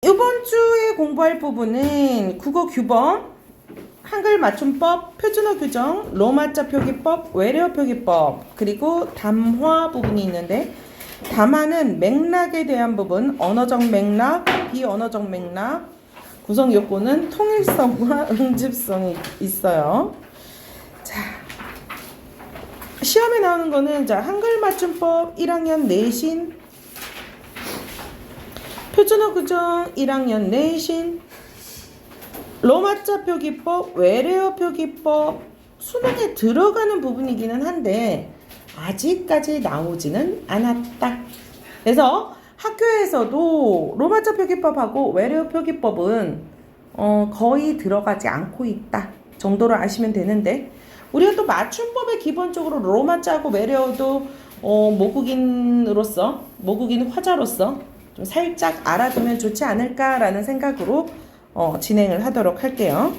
이번 주에 공부할 부분은 국어 규범, 한글 맞춤법, 표준어 규정, 로마자 표기법, 외래어 표기법, 그리고 담화 부분이 있는데, 담화는 맥락에 대한 부분, 언어적 맥락, 비언어적 맥락, 구성 요건은 통일성과 응집성이 있어요. 자, 시험에 나오는 거는 한글 맞춤법 1학년 내신, 표준어 규정 1학년 내신, 로마자 표기법, 외래어 표기법, 수능에 들어가는 부분이기는 한데 아직까지 나오지는 않았다. 그래서 학교에서도 로마자 표기법하고 외래어 표기법은 거의 들어가지 않고 있다 정도로 아시면 되는데, 우리가 또 맞춤법에 기본적으로 로마자하고 외래어도 모국인 화자로서 좀 살짝 알아두면 좋지 않을까라는 생각으로 진행을 하도록 할게요.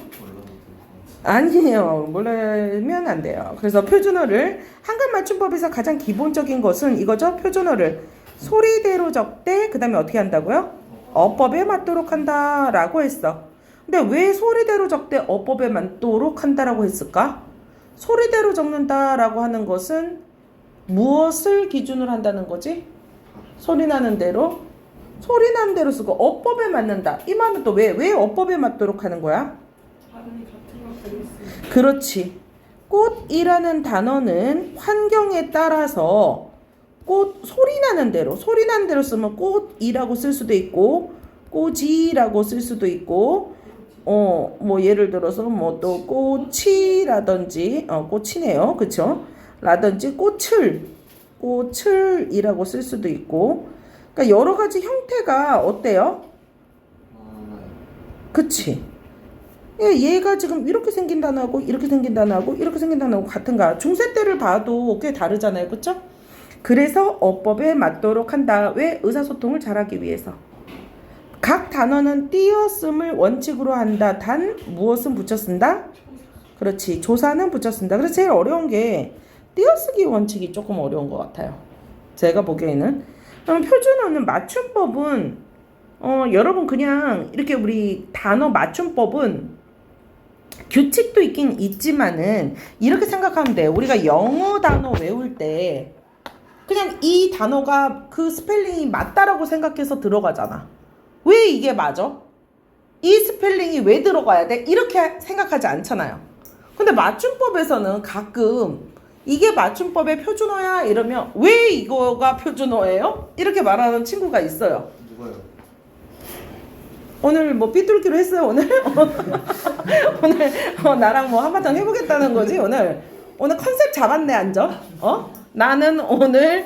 아니에요. 모르면 안 돼요. 그래서 표준어를 한글 맞춤법에서 가장 기본적인 것은 이거죠. 표준어를 소리대로 적되 그 다음에 어떻게 한다고요? 어법에 맞도록 한다라고 했어. 근데 왜 소리대로 적되 어법에 맞도록 한다라고 했을까? 소리대로 적는다라고 하는 것은 무엇을 기준으로 한다는 거지? 소리 나는 대로 쓰고 어법에 맞는다. 이 말은 또 왜 어법에 맞도록 하는 거야? 그렇지. 꽃이라는 단어는 환경에 따라서 소리 나는 대로 쓰면 꽃이라고 쓸 수도 있고 꽃이라고 쓸 수도 있고 뭐 예를 들어서 뭐 또 꽃이라든지 꽃이네요. 그쵸? 라든지 꽃을이라고 쓸 수도 있고, 그러니까 여러 가지 형태가 어때요? 그치? 얘가 지금 이렇게 생긴 단어하고 이렇게 생긴 단어하고 이렇게 생긴 단어하고 같은가? 중세 때를 봐도 꽤 다르잖아요. 그쵸? 그래서 어법에 맞도록 한다. 왜? 의사소통을 잘하기 위해서. 각 단어는 띄어쓰을 원칙으로 한다. 단 무엇은 붙여 쓴다? 그렇지. 조사는 붙여 쓴다. 그래서 제일 어려운 게 띄어쓰기 원칙이 조금 어려운 것 같아요. 제가 보기에는. 그럼 표준어는 맞춤법은 여러분 그냥 이렇게 우리 단어 맞춤법은 규칙도 있긴 있지만은 이렇게 생각하면 돼요. 우리가 영어 단어 외울 때 그냥 이 단어가 그 스펠링이 맞다라고 생각해서 들어가잖아. 왜 이게 맞아? 이 스펠링이 왜 들어가야 돼? 이렇게 생각하지 않잖아요. 근데 맞춤법에서는 가끔 이게 맞춤법의 표준어야 이러면 왜 이거가 표준어예요? 이렇게 말하는 친구가 있어요. 누가요? 오늘 뭐 삐뚤기로 했어요 오늘? 오늘 나랑 뭐 한바탕 해보겠다는 거지 오늘 컨셉 잡았네 앉아. 나는 오늘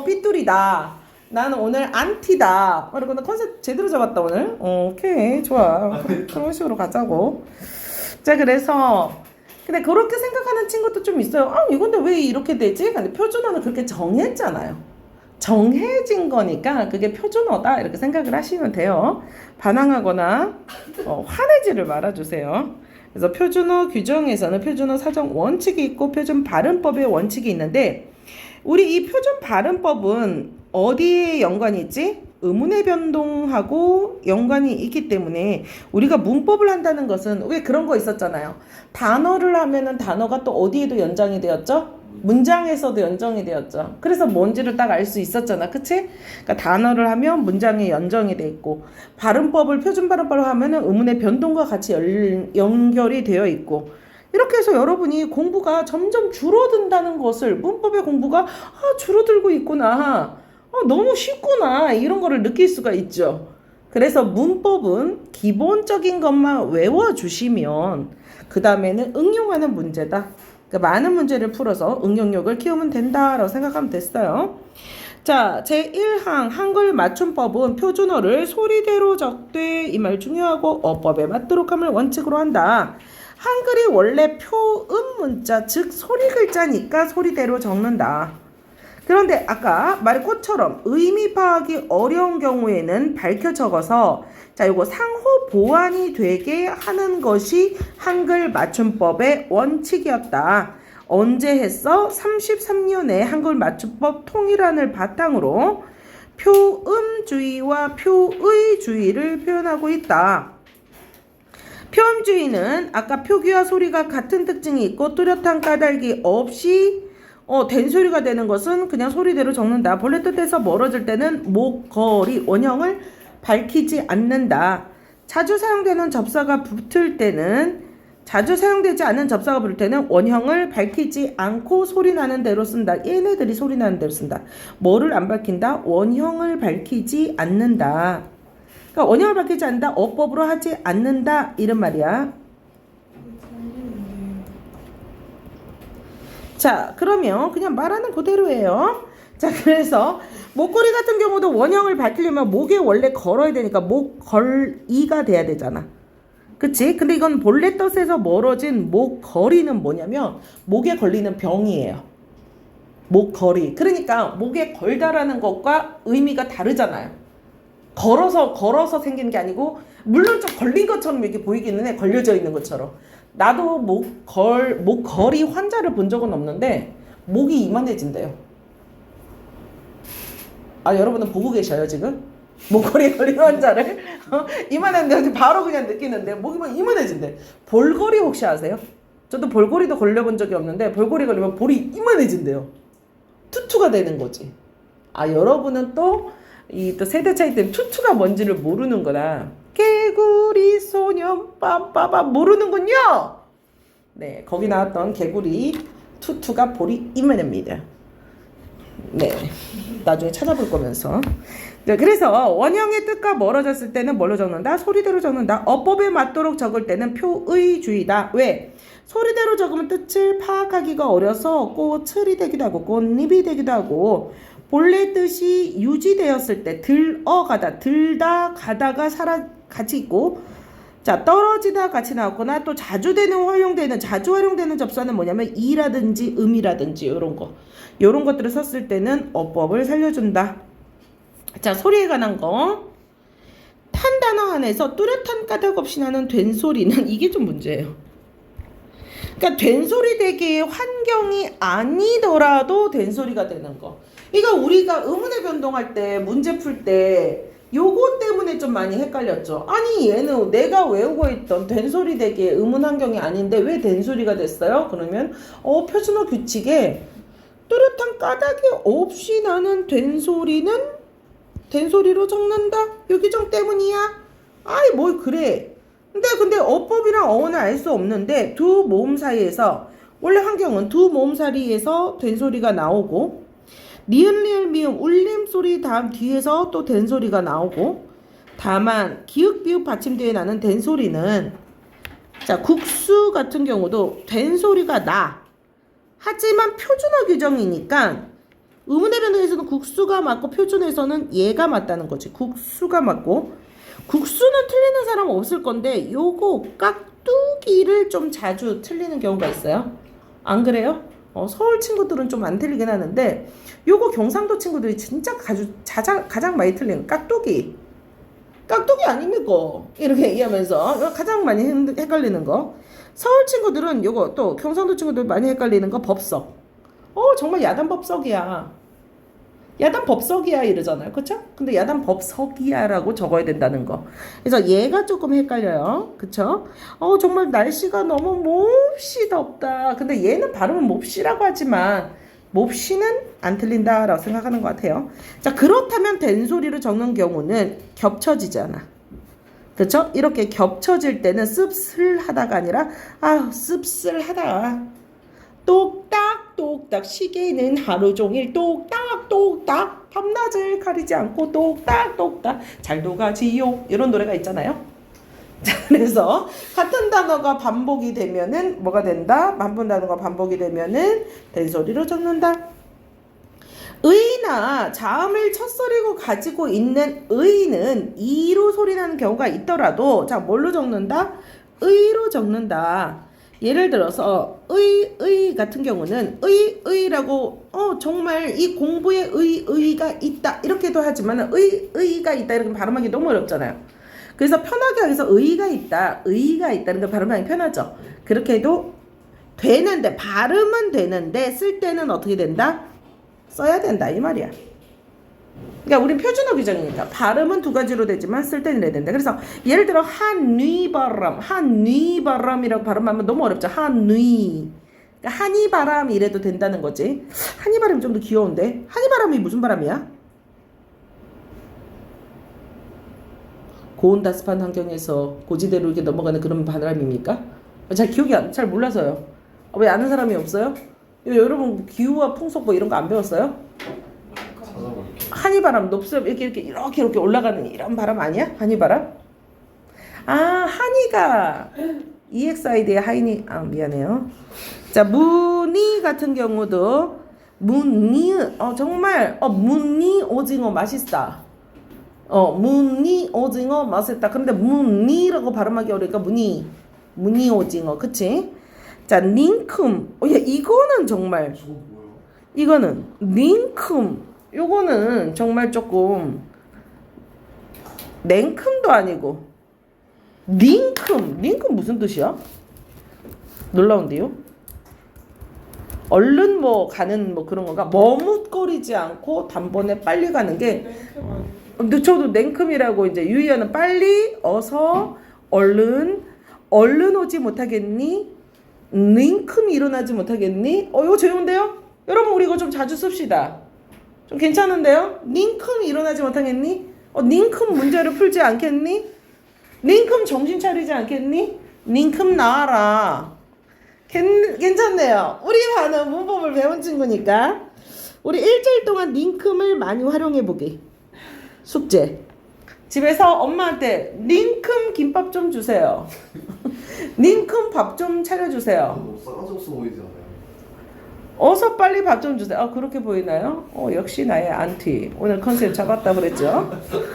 삐뚤이다. 나는 오늘 안티다. 그리고 나 컨셉 제대로 잡았다 오늘. 오케이 좋아. 그런 식으로 가자고. 자, 그래서 근데 그렇게 생각하는 친구도 좀 있어요. 이건데 왜 이렇게 되지? 근데 표준어는 그렇게 정했잖아요. 정해진 거니까 그게 표준어다 이렇게 생각을 하시면 돼요. 반항하거나 화내지를 말아주세요. 그래서 표준어 규정에서는 표준어 사정 원칙이 있고 표준 발음법의 원칙이 있는데, 우리 이 표준 발음법은 어디에 연관이 있지? 의문의 변동하고 연관이 있기 때문에 우리가 문법을 한다는 것은 왜 그런 거 있었잖아요. 단어를 하면은 단어가 또 어디에도 연장이 되었죠? 문장에서도 연정이 되었죠. 그래서 뭔지를 딱 알 수 있었잖아. 그치? 그러니까 단어를 하면 문장에 연정이 돼 있고, 발음법을 표준 발음법을 하면은 의문의 변동과 같이 연결이 되어 있고, 이렇게 해서 여러분이 공부가 점점 줄어든다는 것을, 문법의 공부가 줄어들고 있구나, 너무 쉽구나, 이런 거를 느낄 수가 있죠. 그래서 문법은 기본적인 것만 외워주시면 그 다음에는 응용하는 문제다. 그러니까 많은 문제를 풀어서 응용력을 키우면 된다라고 생각하면 됐어요. 자, 제1항 한글 맞춤법은 표준어를 소리대로 적되 이 말 중요하고 어법에 맞도록 함을 원칙으로 한다. 한글이 원래 표음 문자, 즉 소리 글자니까 소리대로 적는다. 그런데 아까 말의 꽃처럼 의미 파악이 어려운 경우에는 밝혀 적어서 요거 상호 보완이 되게 하는 것이 한글 맞춤법의 원칙이었다. 언제 했어? 33년에 한글 맞춤법 통일안을 바탕으로 표음주의와 표의주의를 표현하고 있다. 표음주의는 아까 표기와 소리가 같은 특징이 있고 뚜렷한 까닭이 없이 된소리가 되는 것은 그냥 소리대로 적는다. 본래 뜻에서 멀어질 때는 목, 거리, 원형을 밝히지 않는다. 자주 사용되는 접사가 붙을 때는 자주 사용되지 않는 접사가 붙을 때는 원형을 밝히지 않고 소리 나는 대로 쓴다. 얘네들이 소리 나는 대로 쓴다. 뭐를 안 밝힌다? 원형을 밝히지 않는다. 그러니까 원형을 밝히지 않는다. 어법으로 하지 않는다. 이런 말이야. 자, 그러면 그냥 말하는 그대로예요. 자, 그래서 목걸이 같은 경우도 원형을 밝히려면 목에 원래 걸어야 되니까 목걸이가 돼야 되잖아. 그치? 근데 이건 본래 뜻에서 멀어진 목걸이는 뭐냐면 목에 걸리는 병이에요. 목걸이. 그러니까 목에 걸다라는 것과 의미가 다르잖아요. 걸어서 생긴 게 아니고 물론 좀 걸린 것처럼 이렇게 보이기는 해. 걸려져 있는 것처럼. 나도 목걸이 환자를 본 적은 없는데 목이 이만해진대요. 아, 여러분은 보고 계셔요 지금? 목걸이에 걸린 환자를 이만한데 바로 그냥 느끼는데 목이 막 이만해진대. 볼거리 혹시 아세요? 저도 볼거리도 걸려본 적이 없는데 볼거리 걸리면 볼이 이만해진대요. 투투가 되는 거지. 아, 여러분은 또 세대 차이 때문에 투투가 뭔지를 모르는구나. 개구리 소년 빰빠밤 모르는군요. 네, 거기 나왔던 개구리 투투가 볼이 이만합니다. 네, 나중에 찾아볼 거면서. 네, 그래서 원형의 뜻과 멀어졌을 때는 뭘로 적는다? 소리대로 적는다. 어법에 맞도록 적을 때는 표의주의다. 왜? 소리대로 적으면 뜻을 파악하기가 어려서 꽃이 되기도 하고 꽃잎이 되기도 하고 본래 뜻이 유지되었을 때 들어가다, 들다, 가다가 같이 있고 자, 떨어지다 같이 나왔거나 또 자주 활용되는 접사는 뭐냐면 이라든지 음이라든지 요런 것들을 썼을 때는 어법을 살려준다. 자, 소리에 관한 거. 탄 단어 안에서 뚜렷한 까닭 없이 나는 된소리는 이게 좀 문제예요. 그러니까 된소리 되기의 환경이 아니더라도 된소리가 되는 거. 이거 우리가 의문의 변동할 때 문제 풀 때 요거 때문에 좀 많이 헷갈렸죠. 아니 얘는 내가 외우고 있던 된소리 되기의 의문 환경이 아닌데 왜 된소리가 됐어요? 그러면 표준어 규칙에 뚜렷한 까닭이 없이 나는 된소리는 된소리로 적는다. 요 규정 때문이야. 아이 뭘 그래. 근데 어법이랑 어원을 알 수 없는데 두 모음 사이에서 원래 환경은 두 모음 사이에서 된소리가 나오고 니은 리을 미음 울림소리 다음 뒤에서 또 된소리가 나오고 다만 기읍 비읍 받침 뒤에 나는 된소리는 자 국수 같은 경우도 된소리가 나. 하지만 표준어 규정이니까 의문의 변동에서는 국수가 맞고 표준에서는 얘가 맞다는 거지. 국수가 맞고 국수는 틀리는 사람 없을 건데 요거 깍두기를 좀 자주 틀리는 경우가 있어요. 안 그래요? 서울 친구들은 좀 안 틀리긴 하는데 요거 경상도 친구들이 진짜 가장 많이 틀리는 깍두기 아닙니까? 이렇게 얘기하면서 가장 많이 헷갈리는 거. 서울 친구들은 요거 또 경상도 친구들 많이 헷갈리는 거 법석. 정말 야단 법석이야 이러잖아요. 그쵸? 근데 야단 법석이야라고 적어야 된다는 거. 그래서 얘가 조금 헷갈려요. 그쵸? 정말 날씨가 너무 몹시 덥다. 근데 얘는 발음은 몹시라고 하지만 몹시는 안 틀린다라고 생각하는 것 같아요. 자, 그렇다면 된소리로 적는 경우는 겹쳐지잖아. 그쵸? 이렇게 겹쳐질 때는 씁쓸하다가 아니라 씁쓸하다. 똑딱똑딱 시계는 하루 종일 똑딱똑딱 밤낮을 가리지 않고 똑딱똑딱 잘도 가지요. 이런 노래가 있잖아요. 그래서 같은 단어가 반복이 되면은 뭐가 된다? 반복 단어가 반복이 되면은 된소리로 적는다. 의나 자음을 첫소리로 가지고 있는 의는 이로 소리나는 경우가 있더라도 자 뭘로 적는다? 의로 적는다. 예를 들어서 의 같은 경우는 의라고 정말 이 공부에 의가 있다 이렇게도 하지만 의가 있다 이렇게 발음하기 너무 어렵잖아요. 그래서 편하게 하기위해서 의가 있다는 걸 발음하기 편하죠. 그렇게 해도 되는데 발음은 되는데 쓸 때는 어떻게 된다? 써야 된다 이 말이야. 그러니까 우린 표준어 규정이니까 발음은 두 가지로 되지만 쓸 때는 이래야 된다. 그래서 예를 들어 한뉘바람이라고 발음하면 너무 어렵죠. 한뉘. 그러니까 한이바람 이래도 된다는 거지. 한이바람이 좀 더 귀여운데. 한이바람이 무슨 바람이야? 고온다습한 환경에서 고지대로 이렇게 넘어가는 그런 바람입니까? 잘 기억이 잘 몰라서요. 왜 아는 사람이 없어요? 여러분 기후와 풍속 뭐 이런 거 안 배웠어요? 한이바람 높습 이렇게 올라가는 이런 바람 아니야? 한이바람? 아 한이가 EXID의 하이니 미안해요. 자 무늬 같은 경우도 무늬 정말 무늬 오징어 맛있다. 무늬 오징어 맛있다. 근데 무늬라고 발음하기 어려우니까 무늬 오징어 그치? 자 닝큼 야 이거는 정말 이거는 닝큼 요거는 정말 조금 냉큼도 아니고 닝큼 무슨 뜻이야? 놀라운데요? 얼른 뭐 가는 뭐 그런 건가? 머뭇거리지 않고 단번에 빨리 가는 게 근데 저도 냉큼이라고 이제 유의어는 빨리 어서 얼른 오지 못하겠니? 닝큼이 일어나지 못하겠니? 이거 좋은데요? 여러분 우리 이거 좀 자주 씁시다. 좀 괜찮은데요? 닝큼 일어나지 못하겠니? 닝큼 문제를 풀지 않겠니? 닝큼 정신 차리지 않겠니? 닝큼 나와라. 괜찮네요. 우리 반은 문법을 배운 친구니까 우리 일주일 동안 닝큼을 많이 활용해보기. 숙제. 집에서 엄마한테 닝큼 김밥 좀 주세요. 닝큼 밥 좀 차려주세요. 너무 싸가지 없어 보이지 않아요? 어서 빨리 밥 좀 주세요. 그렇게 보이나요? 역시 나의 안티. 오늘 컨셉 잡았다 그랬죠?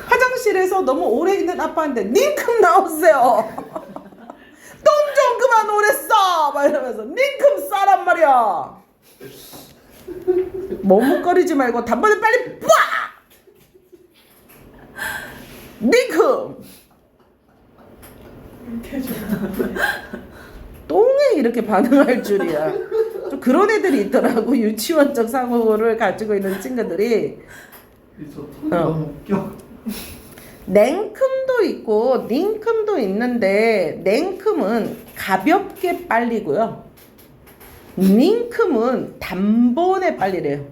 화장실에서 너무 오래 있는 아빠한테 닝큼 나오세요. 똥 좀 그만 오래 싸! 막 이러면서 닝큼 싸란 말이야. 머뭇거리지 말고 단번에 빨리 빡! 닝큼! 똥에 이렇게 반응할 줄이야. 좀 그런 애들이 있더라고. 유치원적 사고를 가지고 있는 친구들이. 저 톤이 너무 웃겨. 냉큼도 있고 닝큼도 있는데 냉큼은 가볍게 빨리고요. 닝큼은 단번에 빨리래요.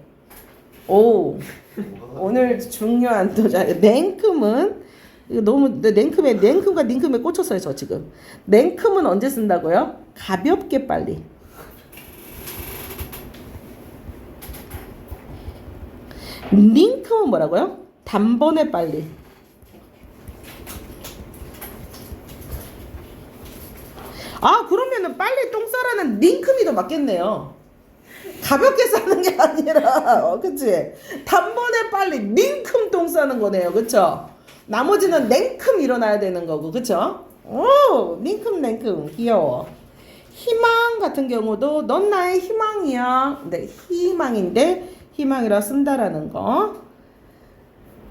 오늘 중요한 도자. 냉큼은 이거 너무 냉큼과 닝큼에 꽂혔어요 저 지금. 냉큼은 언제 쓴다고요? 가볍게 빨리. 닝큼은 뭐라고요? 단번에 빨리. 그러면은 빨리 똥 싸라는 닝큼이 더 맞겠네요. 가볍게 싸는 게 아니라 그치? 단번에 빨리 닝큼 똥 싸는 거네요. 그쵸? 나머지는 냉큼 일어나야 되는 거고 그쵸? 닝큼 귀여워. 희망 같은 경우도 넌 나의 희망이야. 네, 희망인데 희망이라 쓴다라는 거.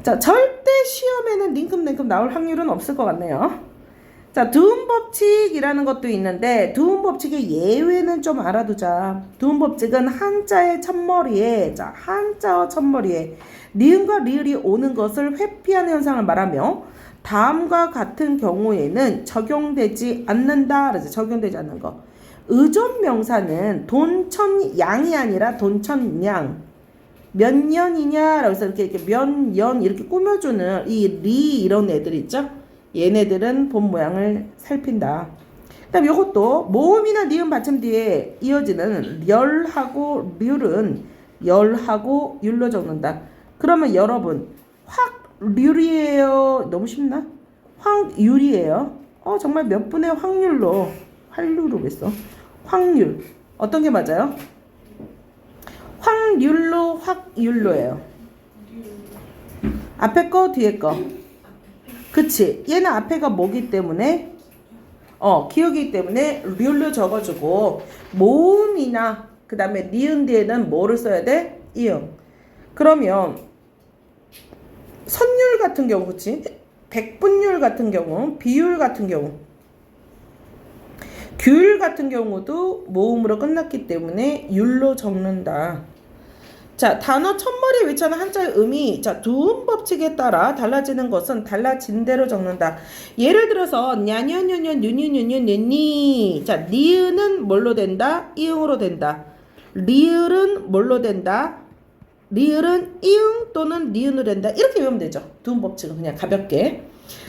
자, 절대 시험에는 닝큼 나올 확률은 없을 것 같네요. 자, 두음 법칙이라는 것도 있는데 두음 법칙의 예외는 좀 알아두자. 두음 법칙은 한자의 첫머리에 한자어 첫머리에 니은과 리을이 오는 것을 회피하는 현상을 말하며 다음과 같은 경우에는 적용되지 않는다. 그래서 적용되지 않는 거. 의존명사는 돈천양이 아니라 돈천양. 몇 년이냐라고 해서 이렇게 몇 년 이렇게 꾸며주는 이 리 이런 애들 있죠? 얘네들은 본 모양을 살핀다. 그다음 이것도 모음이나 니은 받침 뒤에 이어지는 열하고 률은 열하고 율로 적는다. 그러면 여러분 확률이에요. 너무 쉽나? 확률이에요. 정말 몇 분의 확률로 활률로겠어. 확률 어떤 게 맞아요? 확률로 확률로예요. 앞에 거 뒤에 거. 그치? 얘는 앞에가 뭐기 때문에 기억이기 때문에 률로 적어주고 모음이나 그 다음에 니은 뒤에는 뭐를 써야 돼? 이응. 그러면 선율 같은 경우 그치? 백분율 같은 경우 비율 같은 경우 규율 같은 경우도 모음으로 끝났기 때문에 율로 적는다. 자, 단어 첫머리에 위치하는 한자의 음이 자, 두음 법칙에 따라 달라지는 것은 달라진 대로 적는다. 예를 들어서 냐냐냐냐 뉴뉴뉴뉴뉴니. 자, 니은은 뭘로 된다? 이응으로 된다. 리을은 뭘로 된다? 리을은 이응 또는 니은으로 된다. 이렇게 외우면 되죠. 두음 법칙은 그냥 가볍게.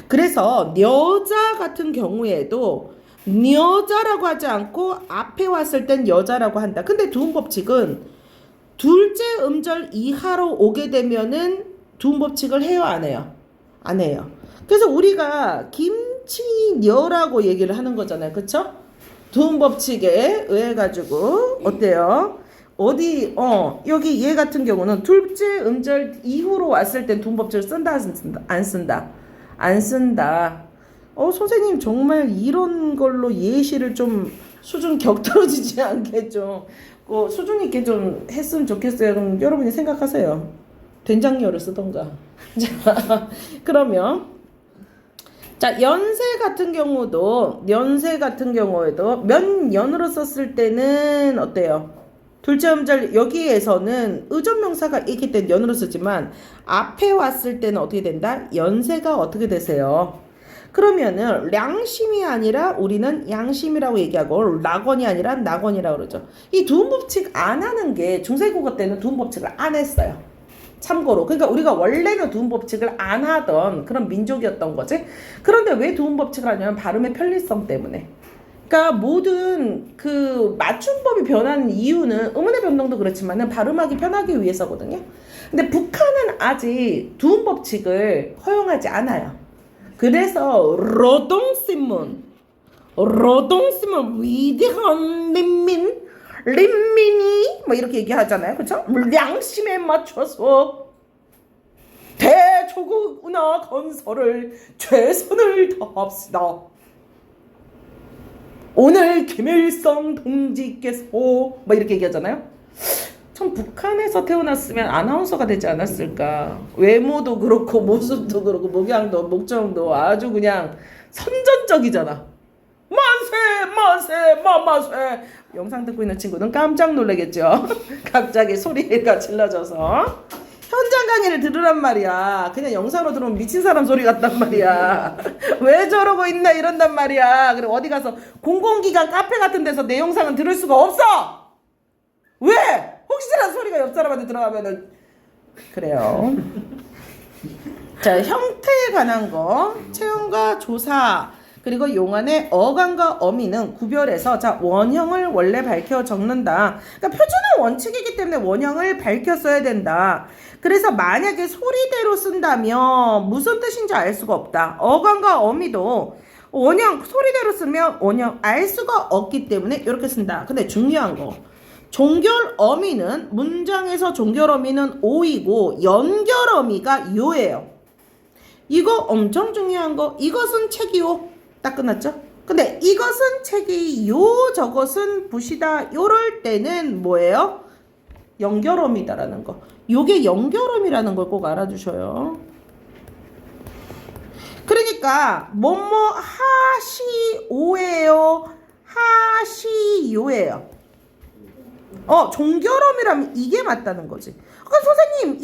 그래서 여자 같은 경우에도 여자라고 하지 않고 앞에 왔을 땐 여자라고 한다. 근데 두음 법칙은 둘째 음절 이하로 오게 되면은 두음 법칙을 해요, 안 해요? 안 해요. 그래서 우리가 김치녀라고 얘기를 하는 거잖아요. 그쵸? 두음 법칙에 의해 가지고 어때요? 어디 여기 얘 같은 경우는 둘째 음절 이후로 왔을 땐 두음 법칙을 쓴다 안 쓴다? 안 쓴다. 안 쓴다. 선생님 정말 이런 걸로 예시를 좀 수준 격떨어지지 않게 좀 수준 있게 좀 했으면 좋겠어요. 그럼 여러분이 생각하세요. 된장녀를 쓰던가. 자, 그러면 자, 연세 같은 경우에도 면연으로 썼을 때는 어때요? 둘째 음절 여기에서는 의존명사가 있기 때문에 연으로 쓰지만 앞에 왔을 때는 어떻게 된다? 연세가 어떻게 되세요? 그러면은 량심이 아니라 우리는 양심이라고 얘기하고 락원이 아니라 낙원이라고 그러죠. 이 두음 법칙 안 하는 게 중세국어 때는 두음 법칙을 안 했어요. 참고로. 그러니까 우리가 원래는 두음 법칙을 안 하던 그런 민족이었던 거지. 그런데 왜 두음 법칙을 하냐면 발음의 편리성 때문에. 그러니까 모든 그 맞춤법이 변하는 이유는 음운의 변동도 그렇지만은 발음하기 편하기 위해서거든요. 근데 북한은 아직 두음 법칙을 허용하지 않아요. 그래서 노동신문 위대한 린민이 뭐 이렇게 얘기하잖아요. 그쵸? 양심에 맞춰서 대조국 운하 건설을 최선을 다합시다. 오늘 김일성 동지께서 뭐 이렇게 얘기하잖아요. 참 북한에서 태어났으면 아나운서가 되지 않았을까. 외모도 그렇고 모습도 그렇고 목양도 목정도 아주 그냥 선전적이잖아. 만세 영상 듣고 있는 친구는 깜짝 놀라겠죠. 갑자기 소리가 질러져서 현장 강의를 들으란 말이야. 그냥 영상으로 들으면 미친 사람 소리 같단 말이야. 왜 저러고 있나 이런단 말이야. 그리고 어디 가서 공공기관 카페 같은 데서 내 영상은 들을 수가 없어. 왜? 혹시나 소리가 옆 사람한테 들어가면은 그래요. 자, 형태에 관한 거 체험과 조사 그리고 용안의 어간과 어미는 구별해서 자 원형을 원래 밝혀 적는다. 그러니까 표준은 원칙이기 때문에 원형을 밝혀 써야 된다. 그래서 만약에 소리대로 쓴다면 무슨 뜻인지 알 수가 없다. 어간과 어미도 원형 소리대로 쓰면 원형 알 수가 없기 때문에 이렇게 쓴다. 근데 중요한 거 종결 어미는 문장에서 종결 어미는 오이고 연결 어미가 요예요. 이거 엄청 중요한 거. 이것은 책이요. 딱 끝났죠? 근데 이것은 책이 요 저것은 붓이다 요럴 때는 뭐예요? 연결어미다라는 거. 요게 연결어미라는 걸 꼭 알아주셔요. 그러니까 뭐뭐 하시오예요 하시요예요. 종결어미라면 이게 맞다는 거지. 그러니까 선생님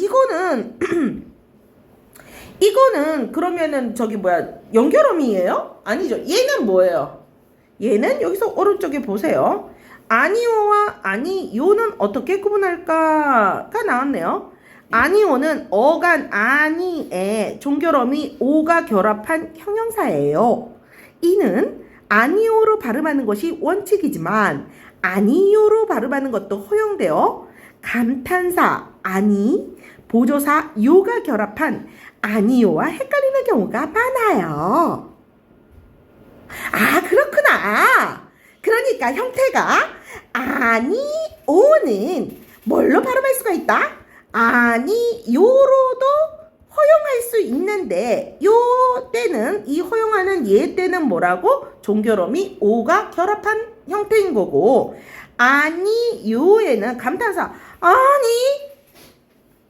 이거는 그러면은 저기 뭐야 연결어미예요? 아니죠. 얘는 뭐예요? 얘는 여기서 오른쪽에 보세요. 아니오와 아니요는 어떻게 구분할까가 나왔네요. 아니오는 어간 아니에 종결어미 오가 결합한 형용사예요. 이는 아니오로 발음하는 것이 원칙이지만 아니요로 발음하는 것도 허용되어 감탄사 아니, 보조사 요가 결합한 아니요와 헷갈리는 경우가 많아요. 아, 그렇구나. 그러니까 형태가 아니오는 뭘로 발음할 수가 있다? 아니요로도 허용할 수 있는데 요 때는 이 허용하는 얘 때는 뭐라고? 종결어미 오가 결합한 형태인 거고 아니요에는 감탄사 아니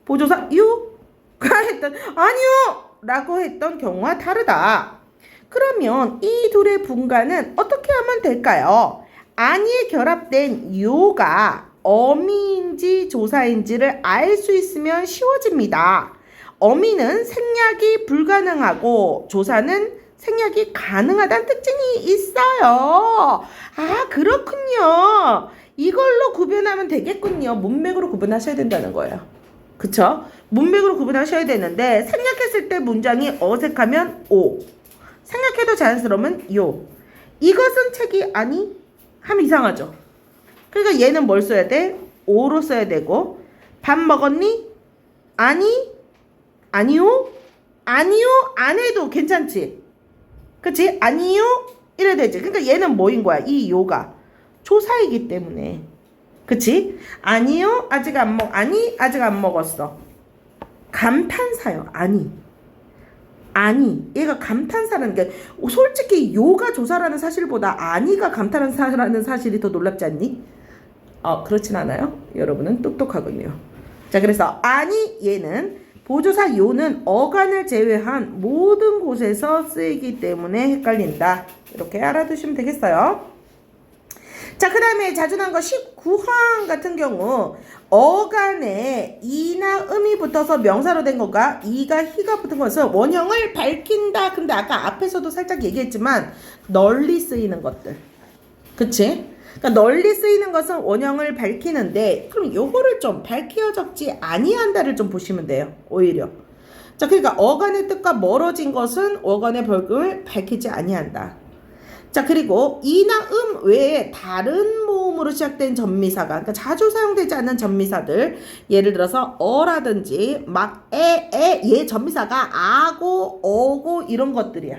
보조사 요가 했던 아니요 라고 했던 경우와 다르다. 그러면 이 둘의 분간은 어떻게 하면 될까요? 아니에 결합된 요가 어미인지 조사인지를 알 수 있으면 쉬워집니다. 어미는 생략이 불가능하고 조사는 생략이 가능하다는 특징이 있어요. 아, 그렇군요. 이걸로 구분하면 되겠군요. 문맥으로 구분하셔야 된다는 거예요. 그쵸? 문맥으로 구분하셔야 되는데 생략했을 때 문장이 어색하면 오, 생략해도 자연스러우면 요. 이것은 책이 아니? 하면 이상하죠. 그러니까 얘는 뭘 써야 돼? 오로 써야 되고 밥 먹었니? 아니? 아니요? 아니요? 안 해도 괜찮지? 그치? 아니요? 이래야 되지. 그러니까 얘는 뭐인 거야? 이 요가 조사이기 때문에. 그치? 아니요? 아직 안 먹, 아니? 아직 안 먹었어. 감탄사요. 아니. 아니. 얘가 감탄사라는 게 솔직히 요가 조사라는 사실보다 아니가 감탄사라는 사실이 더 놀랍지 않니? 그렇진 않아요. 여러분은 똑똑하군요. 자, 그래서 아니 얘는 보조사 요는 어간을 제외한 모든 곳에서 쓰이기 때문에 헷갈린다. 이렇게 알아두시면 되겠어요. 자, 그 다음에 자주 나온 거 19항 같은 경우 어간에 이나 음이 붙어서 명사로 된 거가 이가 희가 붙은 것은 원형을 밝힌다. 근데 아까 앞에서도 살짝 얘기했지만 널리 쓰이는 것들. 그치? 그러니까 널리 쓰이는 것은 원형을 밝히는데 그럼 요거를 좀 밝혀 적지 아니한다를 좀 보시면 돼요. 오히려. 자, 그러니까 어간의 뜻과 멀어진 것은 어간의 벌금을 밝히지 아니한다. 자, 그리고 이나 외에 다른 모음으로 시작된 전미사가, 그러니까 자주 사용되지 않는 전미사들, 예를 들어서 어라든지 막 얘 전미사가 아고 어고 이런 것들이야.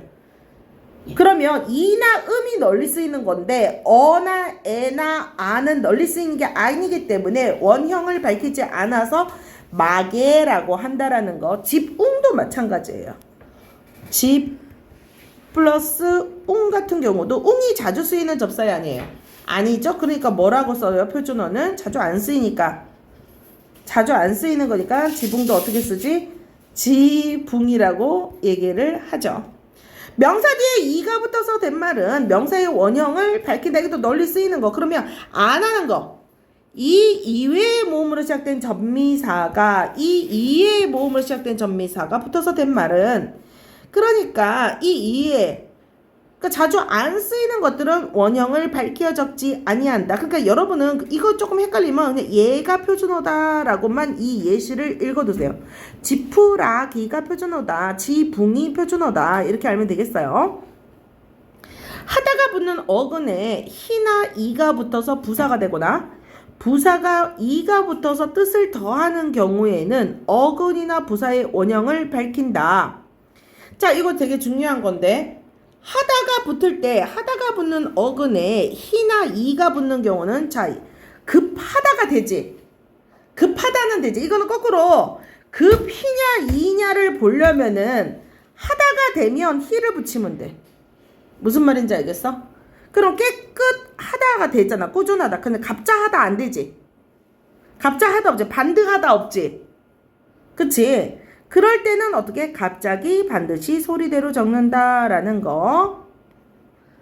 그러면 이나 음이 널리 쓰이는 건데 어나 에나 아는 널리 쓰이는 게 아니기 때문에 원형을 밝히지 않아서 마개라고 한다라는 거. 집웅도 마찬가지예요. 집 플러스 웅 같은 경우도 웅이 자주 쓰이는 접사이 아니에요. 아니죠? 그러니까 뭐라고 써요? 표준어는 자주 안 쓰이니까. 자주 안 쓰이는 거니까 지붕도 어떻게 쓰지? 지붕이라고 얘기를 하죠. 명사 뒤에 이가 붙어서 된 말은 명사의 원형을 밝힌다. 이게 또 널리 쓰이는 거. 그러면 안 하는 거. 이 이외의 모음으로 시작된 전미사가 이 이외의 모음으로 시작된 전미사가 붙어서 된 말은 그러니까 이 이외 그러니까 자주 안 쓰이는 것들은 원형을 밝혀 적지 아니한다. 그러니까 여러분은 이거 조금 헷갈리면 그냥 얘가 표준어다라고만 이 예시를 읽어두세요. 지푸라기가 표준어다. 지붕이 표준어다. 이렇게 알면 되겠어요. 하다가 붙는 어근에 희나 이가 붙어서 부사가 되거나 부사가 이가 붙어서 뜻을 더하는 경우에는 어근이나 부사의 원형을 밝힌다. 자, 이거 되게 중요한 건데 하다가 붙을 때 하다가 붙는 어근에 희나 이가 붙는 경우는 자 급하다가 되지. 급하다는 되지. 이거는 거꾸로 급히냐 이냐를 보려면은 하다가 되면 희를 붙이면 돼. 무슨 말인지 알겠어? 그럼 깨끗하다가 되잖아. 꾸준하다. 근데 갑자하다 안 되지. 갑자하다 없지. 반드하다 없지. 그치? 그럴 때는 어떻게? 갑자기 반드시 소리대로 적는다라는 거.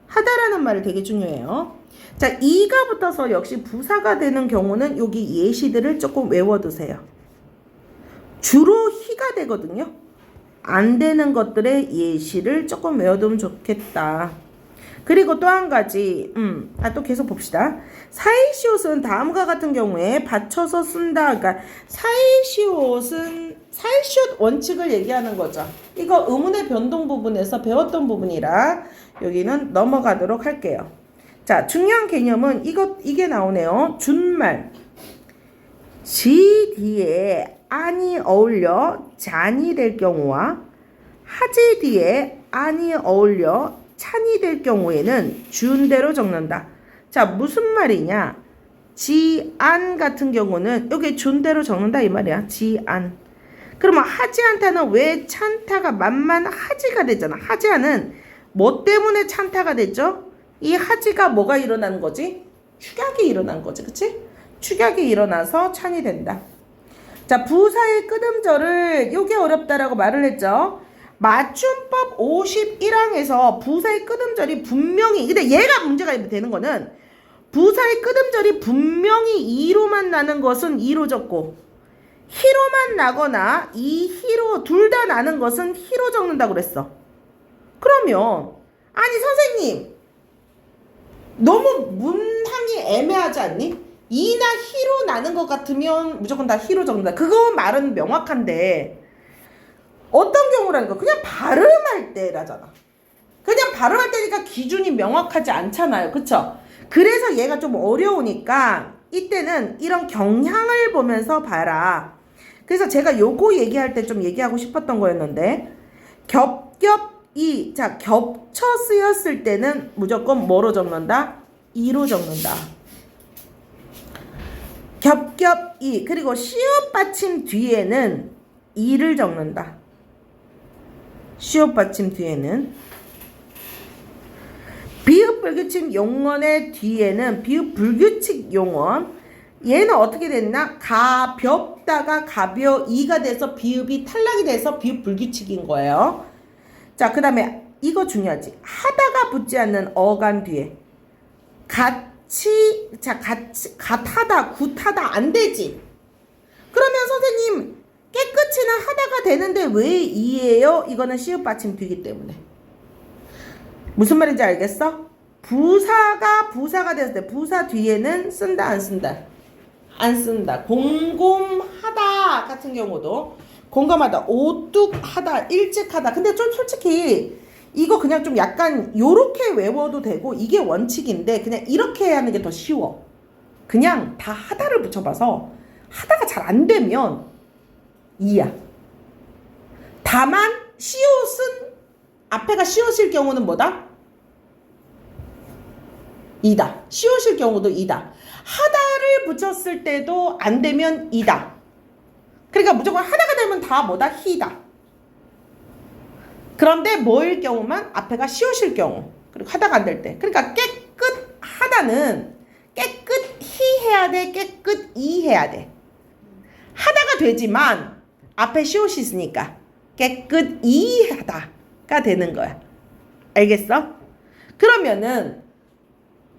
하다라는 말이 되게 중요해요. 자, 이가 붙어서 역시 부사가 되는 경우는 여기 예시들을 조금 외워두세요. 주로 희가 되거든요. 안 되는 것들의 예시를 조금 외워두면 좋겠다. 그리고 또 한 가지, 또 계속 봅시다. 사이시옷은 다음과 같은 경우에 받쳐서 쓴다. 그러니까 사이시옷은 사이시옷 원칙을 얘기하는 거죠. 이거 의문의 변동 부분에서 배웠던 부분이라 여기는 넘어가도록 할게요. 자, 중요한 개념은 이게 나오네요. 준말. 지 뒤에 안이 어울려 잔이 될 경우와 하지 뒤에 안이 어울려 찬이 될 경우에는 준대로 적는다. 자, 무슨 말이냐? 지안 같은 경우는 여기 준대로 적는다 이 말이야. 지안. 그러면 하지 않다는 왜 찬타가 만만하지가 되잖아. 하지 않은 뭐 때문에 찬타가 됐죠? 이 하지가 뭐가 일어나는 거지? 축약이 일어난 거지. 그치? 축약이 일어나서 찬이 된다. 자, 부사의 끄듬절을 요게 어렵다라고 말을 했죠. 맞춤법 51항에서 부사의 끄듬절이 분명히 근데 얘가 문제가 되는 거는 부사의 끄듬절이 분명히 이로만 나는 것은 이로 적고 히로만 나거나 이 히로 둘 다 나는 것은 히로 적는다고 그랬어. 그러면 아니 선생님 너무 문항이 애매하지 않니? 이나 히로 나는 것 같으면 무조건 다 히로 적는다. 그거 말은 명확한데 어떤 경우라니까? 그냥 발음할 때라잖아. 그냥 발음할 때니까 기준이 명확하지 않잖아요. 그쵸? 그래서 얘가 좀 어려우니까 이때는 이런 경향을 보면서 봐라. 그래서 제가 요거 얘기할 때 좀 얘기하고 싶었던 거였는데 겹겹이 자 겹쳐 쓰였을 때는 무조건 뭐로 적는다? 이로 적는다. 겹겹이 그리고 시옷 받침 뒤에는 이를 적는다. 시옷 받침 뒤에는 비읍 불규칙 용언의 뒤에는 비읍 불규칙 용언 얘는 어떻게 됐나? 가볍다가 가벼이가 돼서 비읍이 탈락이 돼서 비읍 불규칙인 거예요. 자, 그 다음에 이거 중요하지. 하다가 붙지 않는 어간 뒤에 같이 같하다 굿하다 안 되지. 그러면 선생님 깨끗이는 하다가 되는데 왜 이예요? 이거는 시읒 받침 뒤기 때문에. 무슨 말인지 알겠어? 부사가 됐을 때 부사 뒤에는 쓴다 안 쓴다? 안 쓴다. 곰곰하다 같은 경우도 공감하다, 오뚝하다, 일찍하다. 근데 좀 솔직히 이거 그냥 좀 약간 요렇게 외워도 되고 이게 원칙인데 그냥 이렇게 하는 게 더 쉬워. 그냥 다 하다를 붙여봐서 하다가 잘 안 되면 이야. 다만 시옷은 앞에가 시옷일 경우는 뭐다? 이다. 시옷일 경우도 이다. 하다를 붙였을 때도 안 되면 이다. 그러니까 무조건 하다가 되면 다 뭐다? 히다. 그런데 뭐일 경우만 앞에가 시옷일 경우. 그리고 하다가 안 될 때. 그러니까 깨끗하다는 깨끗히 해야 돼. 깨끗이 해야 돼. 하다가 되지만 앞에 시옷이 있으니까 깨끗이 하다가 되는 거야. 알겠어? 그러면은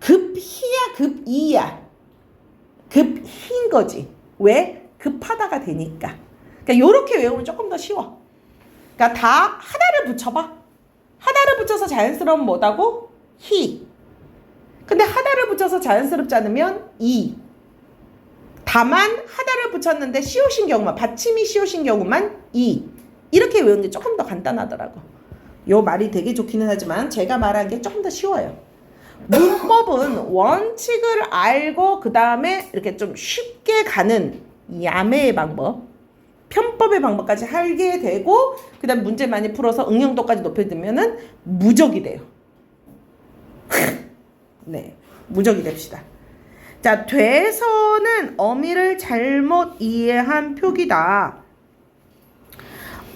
급히야 급이야 급히인 거지. 왜? 급하다가 되니까. 그러니까 요렇게 외우면 조금 더 쉬워. 그러니까 다 하다를 붙여봐. 하다를 붙여서 자연스러운 뭐다고? 히. 근데 하다를 붙여서 자연스럽지 않으면 이. 다만 하다를 붙였는데 시옷인 경우만, 받침이 시옷인 경우만 이. 이렇게 외우는 게 조금 더 간단하더라고. 요 말이 되게 좋기는 하지만 제가 말한 게 조금 더 쉬워요. 문법은 원칙을 알고 그 다음에 이렇게 좀 쉽게 가는 야매의 방법, 편법의 방법까지 하게 되고 그 다음 문제 많이 풀어서 응용도까지 높여두면은 무적이 돼요. 네, 무적이 됩시다. 자, 돼서는 어미를 잘못 이해한 표기다.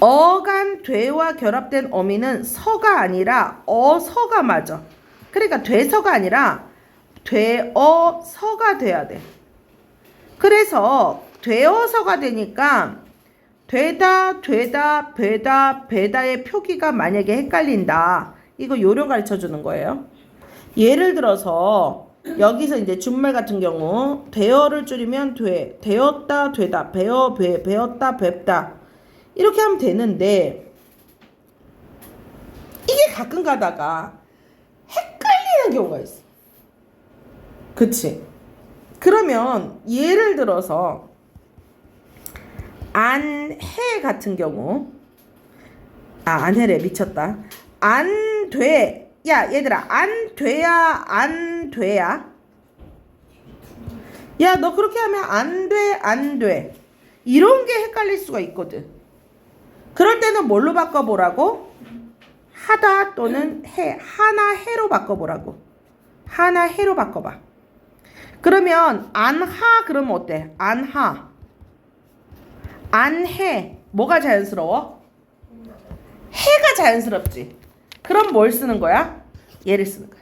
어간 돼와 결합된 어미는 서가 아니라 어서가 맞아. 그러니까 돼서가 아니라 되어서가 돼야 돼. 그래서 되어서가 되니까 되다, 배다의 표기가 만약에 헷갈린다. 이거 요령 가르쳐 주는 거예요. 예를 들어서 여기서 이제 준말 같은 경우 되어를 줄이면 돼, 되었다, 되다, 배어, 배었다, 뵙다 이렇게 하면 되는데 이게 가끔 가다가 헷갈리는 경우가 있어. 그치? 그러면 예를 들어서 안해 같은 경우 안해래 미쳤다. 안돼. 야 얘들아 안돼야 안돼야. 야 너 그렇게 하면 안돼 이런 게 헷갈릴 수가 있거든. 그럴 때는 뭘로 바꿔보라고? 하다 또는 해. 하나 해로 바꿔보라고. 하나 해로 바꿔봐. 그러면 안하 그러면 어때? 안하 안해 뭐가 자연스러워? 해가 자연스럽지. 그럼 뭘 쓰는 거야? 얘를 쓰는 거야.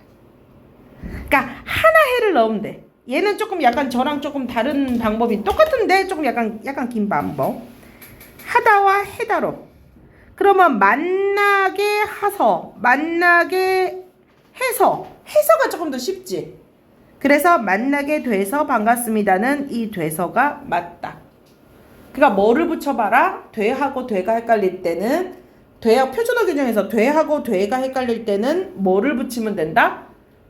그러니까 하나 해를 넣으면 돼. 얘는 조금 약간 저랑 조금 다른 방법이 똑같은데 조금 약간 긴 방법. 하다와 해다로. 그러면 만나게 하서 만나게 해서가 조금 더 쉽지. 그래서 만나게 돼서 반갑습니다는 이 돼서가 맞다. 그러니까 뭐를 붙여봐라? 돼하고 돼가 헷갈릴 때는 표준어 규정에서 돼하고 돼가 헷갈릴 때는 뭐를 붙이면 된다?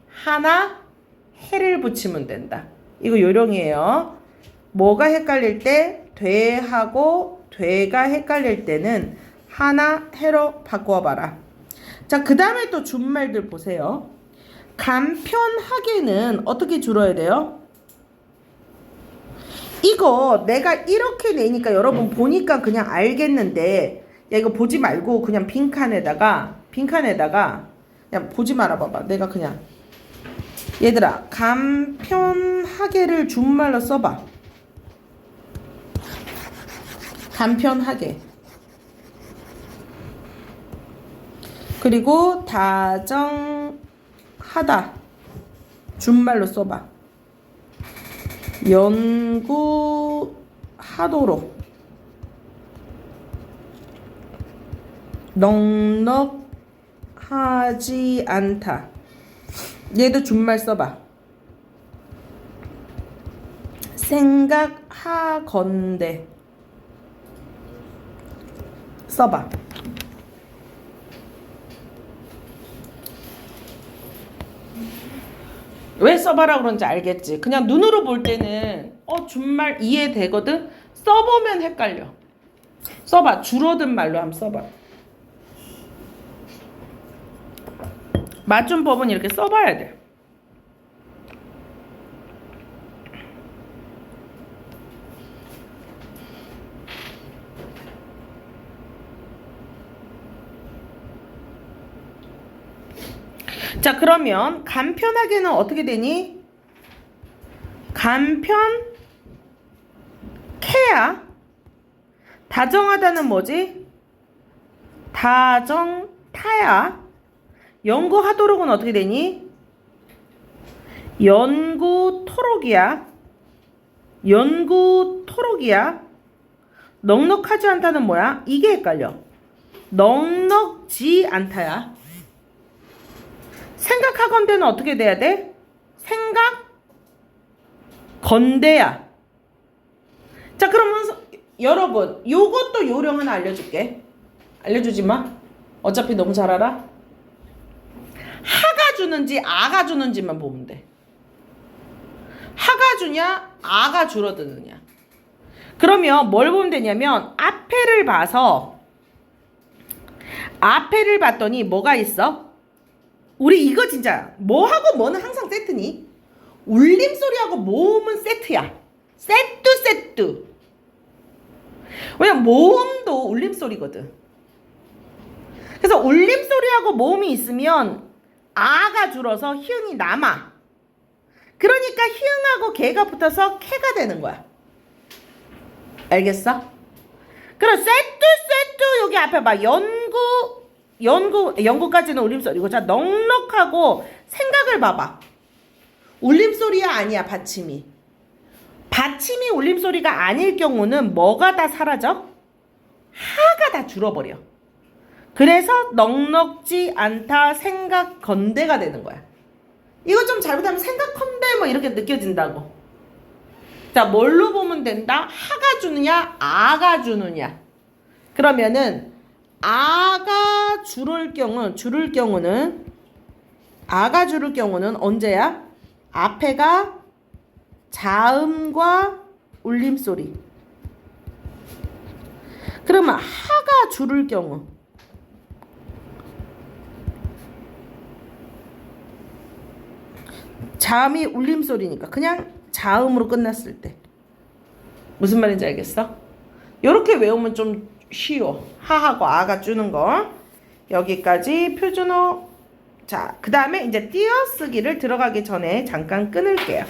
하나 해를 붙이면 된다. 이거 요령이에요. 뭐가 헷갈릴 때 돼하고 돼가 헷갈릴 때는 하나 해로 바꿔봐라. 자, 그 다음에 또 준말들 보세요. 간편하게는 어떻게 줄어야 돼요? 이거 내가 이렇게 내니까 여러분 보니까 그냥 알겠는데, 야, 이거 보지 말고 그냥 빈칸에다가 그냥 보지 말아 봐봐. 내가 그냥 얘들아, 간편하게를 준말로 써봐. 간편하게. 그리고 다정하다 준말로 써봐. 연구하도록. 넉넉하지 않다. 얘도 준말 써봐. 생각하건대 써봐. 왜 써봐라 그런지 알겠지? 그냥 눈으로 볼 때는 준말 이해되거든? 써보면 헷갈려. 써봐. 줄어든 말로 한번 써봐. 맞춤법은 이렇게 써봐야 돼. 자, 그러면 간편하게는 어떻게 되니? 간편케야. 다정하다는 뭐지? 다정타야. 연구하도록은 어떻게 되니? 연구토록이야. 연구토록이야. 넉넉하지 않다는 뭐야? 이게 헷갈려. 넉넉지 않다야. 생각하건대는 어떻게 돼야 돼? 생각건대야. 자, 그러면 여러분, 요것도 요령 하나 알려줄게. 알려주지 마. 어차피 너무 잘 알아. 하가 주는지 아가 주는지만 보면 돼. 하가 주냐 아가 줄어드느냐. 그러면 뭘 보면 되냐면 앞에를 봤더니 뭐가 있어? 우리 이거 진짜 뭐하고 뭐는 항상 세트니? 울림소리하고 모음은 세트야. 세트. 왜냐면 모음도 울림소리거든. 그래서 울림소리하고 모음이 있으면 아가 줄어서 히읗이 남아. 그러니까 히읗하고 개가 붙어서 캐가 되는 거야. 알겠어? 그럼 세트 여기 앞에 봐. 연구까지는 울림소리고. 자, 넉넉하고 생각을 봐봐. 울림소리야 아니야 받침이? 받침이 울림소리가 아닐 경우는 뭐가 다 사라져? 하가 다 줄어버려. 그래서 넉넉지 않다 생각건대가 되는 거야. 이거 좀 잘못하면 생각컨대 뭐 이렇게 느껴진다고. 자, 뭘로 보면 된다? 하가 주느냐 아가 주느냐. 그러면은 아가 줄을 경우는 언제야? 앞에가 자음과 울림소리. 그러면 하가 줄을 경우 자음이 울림소리니까 그냥 자음으로 끝났을 때. 무슨 말인지 알겠어? 요렇게 외우면 좀 쉬워. 하하고 아가 주는 거. 여기까지 표준어. 자, 그 다음에 이제 띄어쓰기를 들어가기 전에 잠깐 끊을게요.